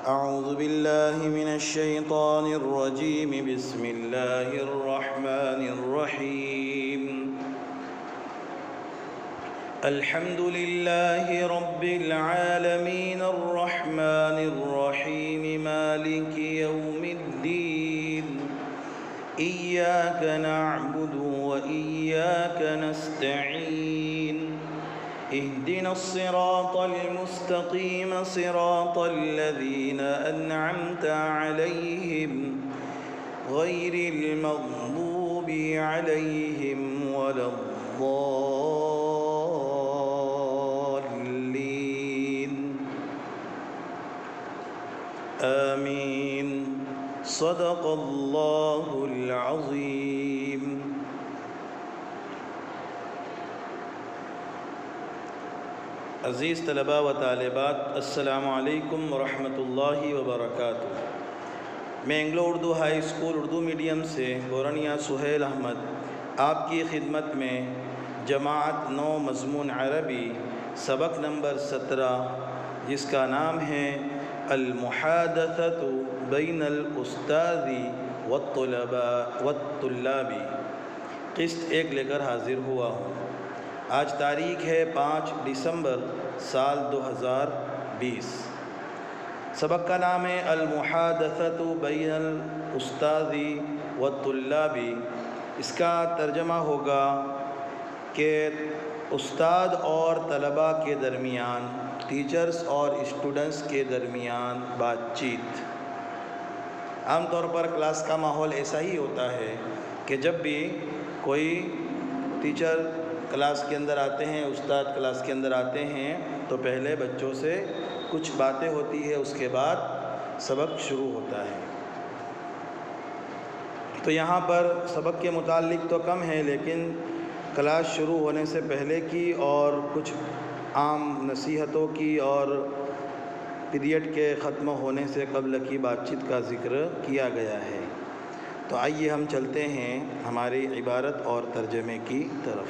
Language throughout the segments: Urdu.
أعوذ بالله من الشيطان الرجيم بسم الله الرحمن الرحيم الحمد لله رب العالمين الرحمن الرحيم مالك يوم الدين إياك نعبد وإياك نستعين اهدنا الصراط المستقيم صراط الذين أنعمت عليهم غير المغضوب عليهم ولا الضالين آمين صدق الله العظيم. عزیز طلباء و طالبات، السلام علیکم ورحمۃ اللہ وبرکاتہ. میں Anglo Urdu high school Urdu medium سے گورنیہ سہیل احمد آپ کی خدمت میں جماعت 9 مضمون عربی سبق نمبر 17 جس کا نام ہے المحادثۃ بین الاستاذ والطلاب قسط 1 لے کر حاضر ہوا ہوں. آج تاریخ ہے 5 دسمبر سال 2020. سبق کا نام ہے المحادثۃ بین الاستاذ والطلاب. اس کا ترجمہ ہوگا کہ استاد اور طلباء کے درمیان، ٹیچرز اور اسٹوڈنٹس کے درمیان بات چیت. عام طور پر کلاس کا ماحول ایسا ہی ہوتا ہے کہ جب بھی کوئی ٹیچر کلاس کے اندر آتے ہیں، استاد کلاس کے اندر آتے ہیں، تو پہلے بچوں سے کچھ باتیں ہوتی ہے، اس کے بعد سبق شروع ہوتا ہے. تو یہاں پر سبق کے متعلق تو کم ہے، لیکن کلاس شروع ہونے سے پہلے کی اور کچھ عام نصیحتوں کی اور پیریڈ کے ختم ہونے سے قبل کی بات چیت کا ذکر کیا گیا ہے. تو آئیے ہم چلتے ہیں ہماری عبارت اور ترجمے کی طرف.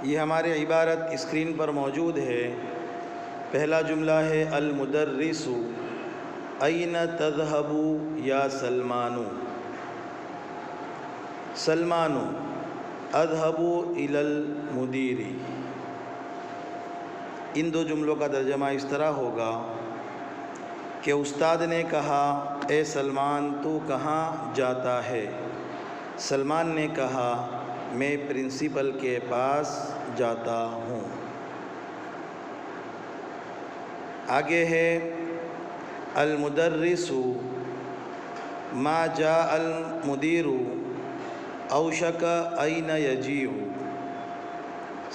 یہ ہماری عبارت اسکرین پر موجود ہے. پہلا جملہ ہے المدرس این تذهب یا سلمان. سلمان اذهب الی المدیر. ان 2 جملوں کا ترجمہ اس طرح ہوگا کہ استاد نے کہا اے سلمان تو کہاں جاتا ہے؟ سلمان نے کہا میں پرنسپل کے پاس جاتا ہوں. آگے ہے المدرس ما جاء المدیر اوشک این یجیء.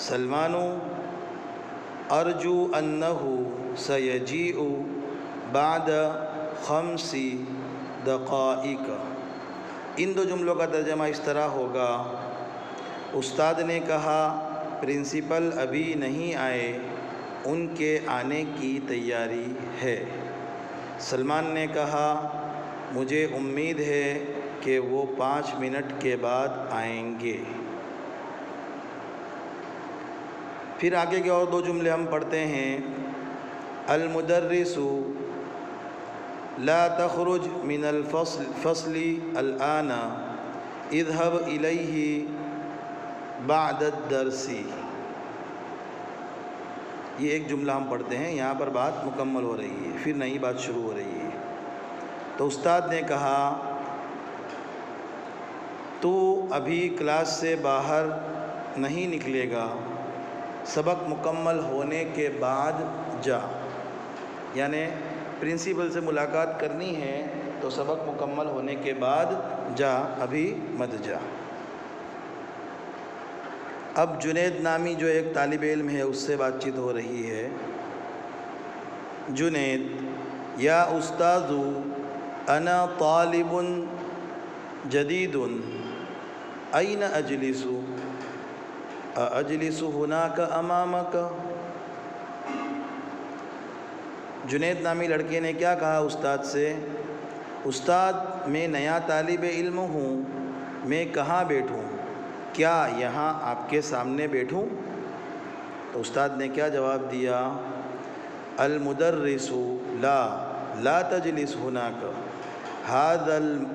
سلمان ارجو انہ سیجیء بعد 5 دقائق. ان 2 جملوں کا ترجمہ اس طرح ہوگا استاد نے کہا پرنسپل ابھی نہیں آئے، ان کے آنے کی تیاری ہے. سلمان نے کہا مجھے امید ہے کہ وہ 5 منٹ کے بعد آئیں گے. پھر آگے کے اور 2 جملے ہم پڑھتے ہیں. المدرس لا تخرج من الفصل الآن اذهب الیہ بعد الدرس. یہ ایک جملہ ہم پڑھتے ہیں، یہاں پر بات مکمل ہو رہی ہے، پھر نئی بات شروع ہو رہی ہے. تو استاد نے کہا تو ابھی کلاس سے باہر نہیں نکلے گا، سبق مکمل ہونے کے بعد جا. یعنی پرنسپل سے ملاقات کرنی ہے تو سبق مکمل ہونے کے بعد جا، ابھی مت جا. اب جنید نامی جو ایک طالب علم ہے اس سے بات چیت ہو رہی ہے. جنید یا استاذ انا طالب جدید این اجلس اجلس هناك امامك. جنید نامی لڑکے نے کیا کہا استاد سے؟ استاد میں نیا طالب علم ہوں، میں کہاں بیٹھوں؟ کیا یہاں آپ کے سامنے بیٹھوں؟ تو استاد نے کیا جواب دیا؟ المدرس لا تجلس هناك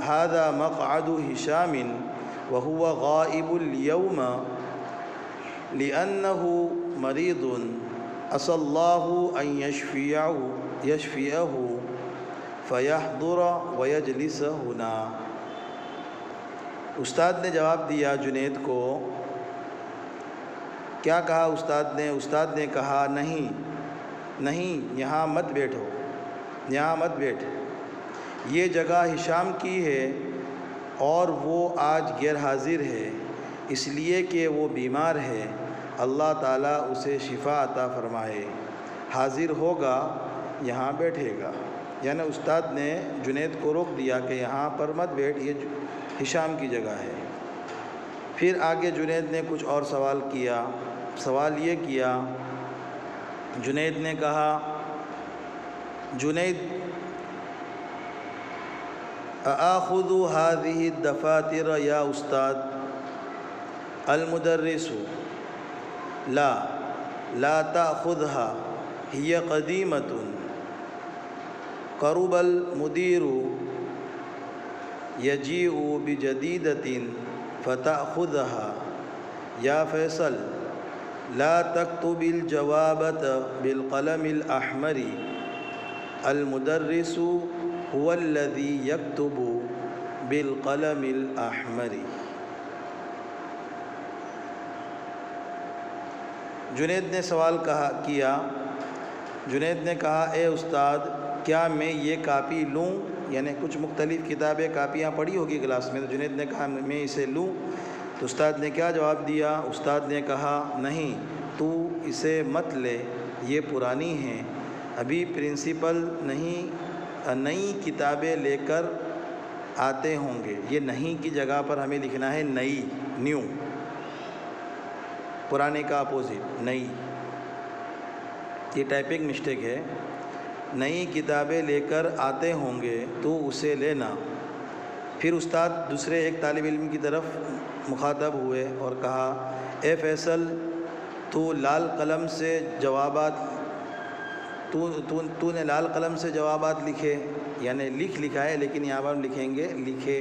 هذا مقعد هشام وهو غائب اليوم لأنه مريض عسى الله أن يشفيه فيحضر ويجلس هنا۔ استاد نے جواب دیا جنید کو، کیا کہا استاد نے؟ استاد نے کہا نہیں یہاں مت بیٹھو، یہاں مت بیٹھ، یہ جگہ ہشام کی ہے اور وہ آج غیر حاضر ہے اس لیے کہ وہ بیمار ہے، اللہ تعالیٰ اسے شفا عطا فرمائے، حاضر ہوگا یہاں بیٹھے گا۔ یعنی استاد نے جنید کو روک دیا کہ یہاں پر مت بیٹھ، یہ ہشام کی جگہ ہے۔ پھر آگے جنید نے کچھ اور سوال کیا۔ سوال یہ کیا، جنید نے کہا، جنید آخذ هذه الدفاتر یا استاد؟ المدرس لا تأخذها هي قديمة قرب المدير يجيء بجديدة فتأخذها يا فيصل لا تكتب الجوابة بالقلم الأحمر المدرس هو الذي يكتب بالقلم الأحمر۔ جنید نے سوال کیا، جنید نے کہا اے استاد کیا میں یہ کاپی لوں؟ یعنی کچھ مختلف کتابیں کاپیاں پڑھی ہوگی کلاس میں، تو جنید نے کہا میں اسے لوں، تو استاد نے کیا جواب دیا؟ استاد نے کہا نہیں تو اسے مت لے، یہ پرانی ہیں، ابھی پرنسپل نئی کتابیں لے کر آتے ہوں گے۔ یہ نہیں کی جگہ پر ہمیں لکھنا ہے نئی، نیو، پرانے کا اپوزٹ نئی، یہ ٹائپنگ مسٹیک ہے۔ نئی کتابیں لے کر آتے ہوں گے تو اسے لینا۔ پھر استاد دوسرے ایک طالب علم کی طرف مخاطب ہوئے اور کہا اے فیصل تو لال قلم سے جوابات تو نے لال قلم سے جوابات لکھے، یعنی لکھا ہے لیکن یہاں پر ہم لکھیں گے لکھے۔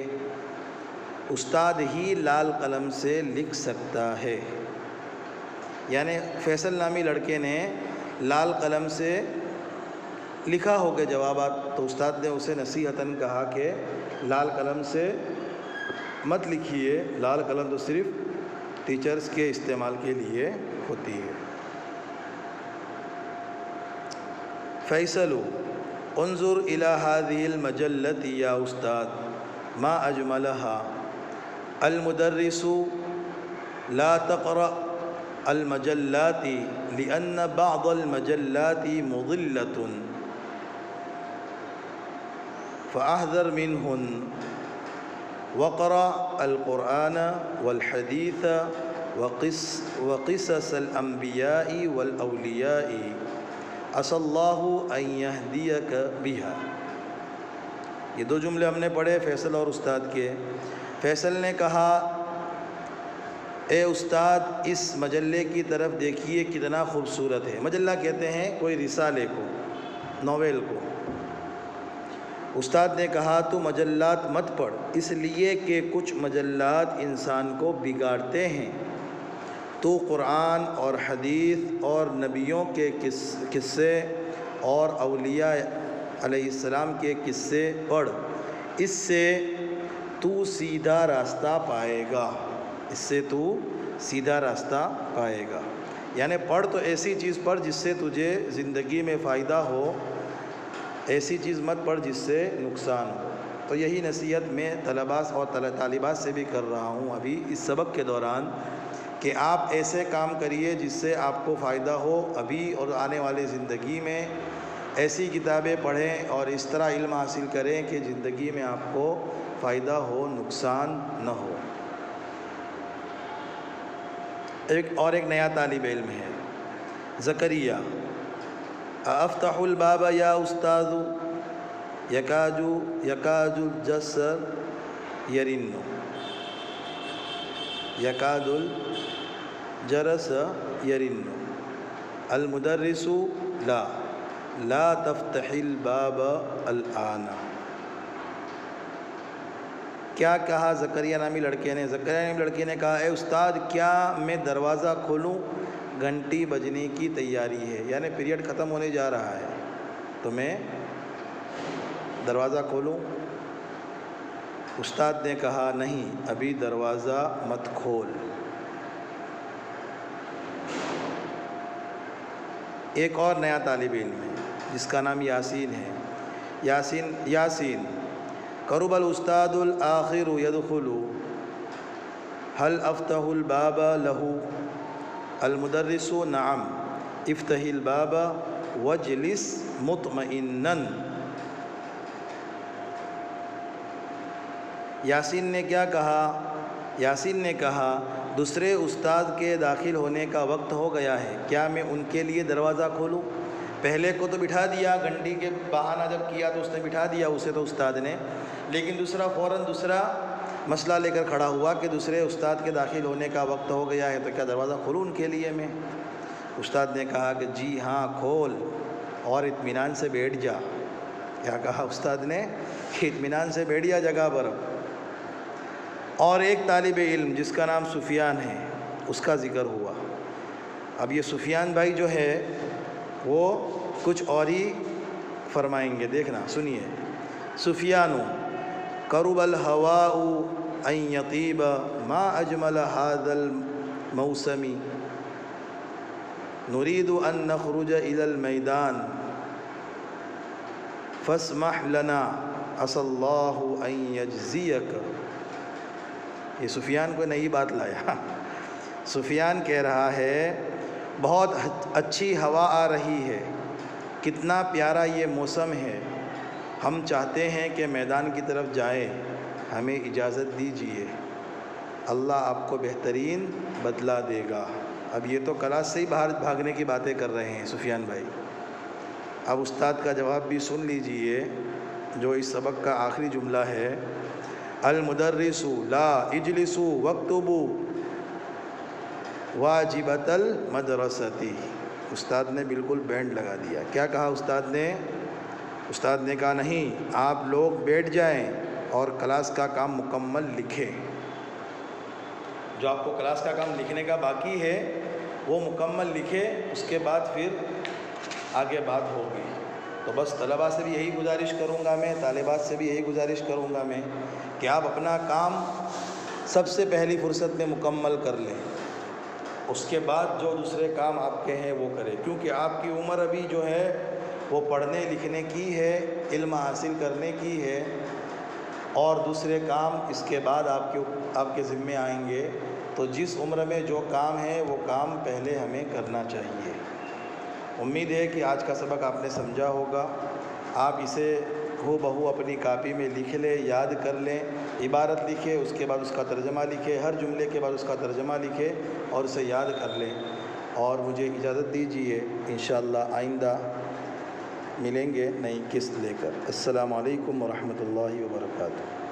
استاد ہی لال قلم سے لکھ سکتا ہے، یعنی فیصل نامی لڑکے نے لال قلم سے لکھا ہوگا جوابات، تو استاد نے اسے نصیحتاً کہا کہ لال قلم سے مت لکھیے، لال قلم تو صرف ٹیچرز کے استعمال کے لیے ہوتی ہے۔ فیصل انظر الى هذه المجلة یا استاد ما اجملها، المدرس لا تقرأ المجلات لأن بعض المجلات مضلة فاحذر منهن وقرأ القرآن والحديث وقصص الأنبياء والأولياء عسى الله أن يهديك بها۔ یہ دو جملے ہم نے پڑھے فیصل اور استاد کے۔ فیصل نے کہا اے استاد اس مجلے کی طرف دیکھیے کتنا خوبصورت ہے۔ مجلہ کہتے ہیں کوئی رسالے کو، ناول کو۔ استاد نے کہا تو مجلات مت پڑھ، اس لیے کہ کچھ مجلات انسان کو بگاڑتے ہیں، تو قرآن اور حدیث اور نبیوں کے قصے اور اولیاء علیہ السلام کے قصے پڑھ، اس سے تو سیدھا راستہ پائے گا، اس سے تو سیدھا راستہ پائے گا۔ یعنی پڑھ تو ایسی چیز پڑھ جس سے تجھے زندگی میں فائدہ ہو، ایسی چیز مت پڑھ جس سے نقصان ہو۔ تو یہی نصیحت میں طلباء اور طالبات سے بھی کر رہا ہوں ابھی اس سبق کے دوران، کہ آپ ایسے کام کریے جس سے آپ کو فائدہ ہو ابھی اور آنے والے زندگی میں، ایسی کتابیں پڑھیں اور اس طرح علم حاصل کریں کہ زندگی میں آپ کو فائدہ ہو، نقصان نہ ہو۔ ایک نیا طالب علم ہے، زکریہ، افتح الباب یا استاذ یکاد الجسر یرن، یکاد الجرس یرن۔ المدرس لا لا تفتح الباب الآن۔ کیا کہا زکریا نامی لڑکے نے؟ زکریا نامی لڑکے نے کہا اے استاد کیا میں دروازہ کھولوں؟ گھنٹی بجنے کی تیاری ہے، یعنی پیریڈ ختم ہونے جا رہا ہے تو میں دروازہ کھولوں؟ استاد نے کہا نہیں، ابھی دروازہ مت کھول۔ ایک اور نیا طالب علم ہے جس کا نام یاسین ہے۔ یاسین قرب الاستاد الآخر يدخل هل افتح الباب له؟ المدرس نعم افتح الباب واجلس مطمئنا۔ یاسین نے کیا کہا؟ یاسین نے کہا دوسرے استاد کے داخل ہونے کا وقت ہو گیا ہے، کیا میں ان کے لیے دروازہ کھولوں؟ پہلے کو تو بٹھا دیا، گھنٹی کے بہانہ جب کیا تو اس نے بٹھا دیا اسے تو استاد نے، لیکن دوسرا مسئلہ لے کر کھڑا ہوا کہ دوسرے استاد کے داخل ہونے کا وقت ہو گیا ہے تو کیا دروازہ کھولوں ان کے لیے میں؟ استاد نے کہا کہ جی ہاں کھول اور اطمینان سے بیٹھ جا۔ کیا کہا استاد نے؟ کہ اطمینان سے بیٹھ جا جگہ پر۔ اور ایک طالب علم جس کا نام سفیان ہے اس کا ذکر ہوا۔ اب یہ سفیان بھائی جو ہے وہ کچھ اور ہی فرمائیں گے، دیکھنا سنیے۔ سفیان قرب الہواء ان یطیب ما اجمل هذا الموسم نريد ان نخرج الى المیدان فاسمح لنا عسى الله ان يجزيك۔ یہ سفیان کو نئی بات لایا۔ سفیان کہہ رہا ہے بہت اچھی ہوا آ رہی ہے، کتنا پیارا یہ موسم ہے، ہم چاہتے ہیں کہ میدان کی طرف جائیں، ہمیں اجازت دیجیے، اللہ آپ کو بہترین بدلہ دے گا۔ اب یہ تو کلاس سے ہی باہر بھاگنے کی باتیں کر رہے ہیں سفیان بھائی۔ اب استاد کا جواب بھی سن لیجئے جو اس سبق کا آخری جملہ ہے، المدرس لا اجلسوا واکتبوا واجبۃ المدرسۃ۔ استاد نے بالکل بینڈ لگا دیا۔ کیا کہا استاد نے؟ استاد نے کہا نہیں، آپ لوگ بیٹھ جائیں اور کلاس کا کام مکمل لکھیں۔ جو آپ کو کلاس کا کام لکھنے کا باقی ہے وہ مکمل لکھیں، اس کے بعد پھر آگے بات ہوگی۔ تو بس طلباء سے بھی یہی گزارش کروں گا میں، طالبات سے بھی یہی گزارش کروں گا میں کہ آپ اپنا کام سب سے پہلی فرصت میں مکمل کر لیں، اس کے بعد جو دوسرے کام آپ کے ہیں وہ کریں، کیونکہ آپ کی عمر ابھی جو ہے وہ پڑھنے لکھنے کی ہے، علم حاصل کرنے کی ہے، اور دوسرے کام اس کے بعد آپ کے ذمے آئیں گے۔ تو جس عمر میں جو کام ہے وہ کام پہلے ہمیں کرنا چاہیے۔ امید ہے کہ آج کا سبق آپ نے سمجھا ہوگا۔ آپ اسے ہو بہو اپنی کاپی میں لکھ لیں، یاد کر لیں، عبارت لکھیں، اس کے بعد اس کا ترجمہ لکھیں، ہر جملے کے بعد اس کا ترجمہ لکھیں اور اسے یاد کر لیں۔ اور مجھے اجازت دیجیے، انشاءاللہ آئندہ ملیں گے نئی قسط لے کر۔ السلام علیکم ورحمۃ اللہ وبرکاتہ۔